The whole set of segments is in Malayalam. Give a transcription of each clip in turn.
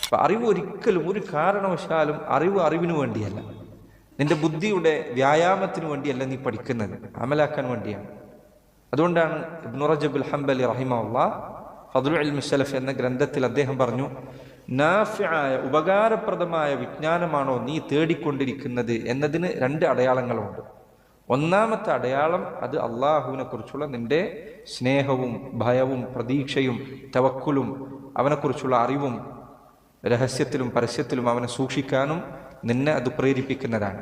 അപ്പം അറിവ് ഒരിക്കലും ഒരു കാരണവശാലും അറിവിന് വേണ്ടിയല്ല, നിന്റെ ബുദ്ധിയുടെ വ്യായാമത്തിന് വേണ്ടിയല്ല നീ പഠിക്കുന്നത്, അമലാക്കാൻ വേണ്ടിയാണ്. അതുകൊണ്ടാണ് ഇബ്നു റജബ് അൽ ഹംബലി റഹിമഹുല്ലാഹ് ഫദ്ലുൽ ഇൽമി സലഫ് എന്ന ഗ്രന്ഥത്തിൽ അദ്ദേഹം പറഞ്ഞു, നാഫിആയ ഉപകാരപ്രദമായ വിജ്ഞാനമാണോ നീ തേടിക്കൊണ്ടിരിക്കുന്നത് എന്നതിന് 2 അടയാളങ്ങളുണ്ട്. ഒന്നാമത്തെ അടയാളം അത് അള്ളാഹുവിനെ കുറിച്ചുള്ള നിന്റെ സ്നേഹവും ഭയവും പ്രതീക്ഷയും തവക്കുലും അവനെക്കുറിച്ചുള്ള അറിവും രഹസ്യത്തിലും പരസ്യത്തിലും അവനെ സൂക്ഷിക്കാനും നിന്നെ അത് പ്രേരിപ്പിക്കുന്നതാണ്.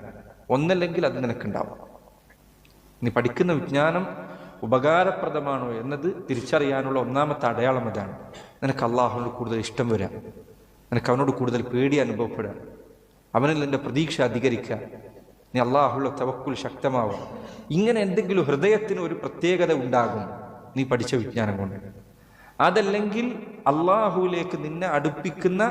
ഒന്നല്ലെങ്കിൽ അത് നിനക്കുണ്ടാവും. നീ പഠിക്കുന്ന വിജ്ഞാനം ഉപകാരപ്രദമാണോ എന്നത് തിരിച്ചറിയാനുള്ള ഒന്നാമത്തെ അടയാളം അതാണ്. നിനക്ക് അള്ളാഹുവിനോട് കൂടുതൽ ഇഷ്ടം വരാം, നിനക്ക് അവനോട് കൂടുതൽ പേടി അനുഭവപ്പെടുക, അവനിൽ നിന്റെ പ്രതീക്ഷ അധികരിക്കുക, നീ അള്ളാഹുള്ള തവക്കുൽ ശക്തമാവുക. ഇങ്ങനെ എന്തെങ്കിലും ഹൃദയത്തിന് ഒരു പ്രത്യേകത ഉണ്ടാകും നീ പഠിച്ച വിജ്ഞാനം കൊണ്ട്. അതല്ലെങ്കിൽ അള്ളാഹുവിലേക്ക് നിന്നെ അടുപ്പിക്കുന്ന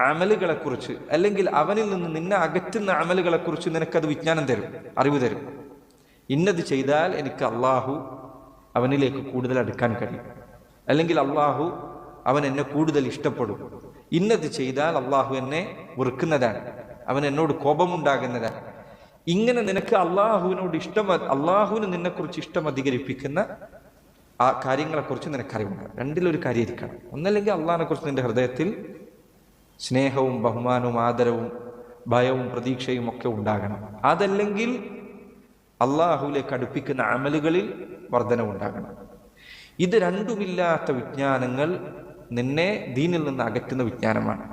അമലുകളെക്കുറിച്ച്, അല്ലെങ്കിൽ അവനിൽ നിന്ന് നിന്നെ അകറ്റുന്ന അമലുകളെക്കുറിച്ച് നിനക്കത് വിജ്ഞാനം തരും, അറിവ് തരും. ഇന്നത് ചെയ്താൽ എനിക്ക് അള്ളാഹു അവനിലേക്ക് കൂടുതൽ അടുക്കാൻ കഴിയും, അല്ലെങ്കിൽ അള്ളാഹു അവൻ എന്നെ കൂടുതൽ ഇഷ്ടപ്പെടും. ഇന്നത് ചെയ്താൽ അള്ളാഹു എന്നെ വെറുക്കുന്നതാണ്, അവൻ എന്നോട് കോപമുണ്ടാകുന്നതാണ്. ഇങ്ങനെ നിനക്ക് അള്ളാഹുവിനോട് അള്ളാഹുവിന് നിന്നെക്കുറിച്ച് ഇഷ്ടം അധികരിപ്പിക്കുന്ന ആ കാര്യങ്ങളെക്കുറിച്ച് നിനക്കറിവുണ്ട്. രണ്ടിലൊരു കാര്യം ഇരിക്കണം. ഒന്നല്ലെങ്കിൽ അള്ളാഹിനെ കുറിച്ച് നിന്റെ ഹൃദയത്തിൽ സ്നേഹവും ബഹുമാനവും ആദരവും ഭയവും പ്രതീക്ഷയും ഒക്കെ ഉണ്ടാകണം. അതല്ലെങ്കിൽ അള്ളാഹുവിലേക്ക് അടുപ്പിക്കുന്ന അമലുകളിൽ വർധനവുണ്ടാകണം. ഇത് രണ്ടുമില്ലാത്ത വിജ്ഞാനങ്ങൾ നിന്നെ ദീനിൽ നിന്ന് അകറ്റുന്ന വിജ്ഞാനമാണ്.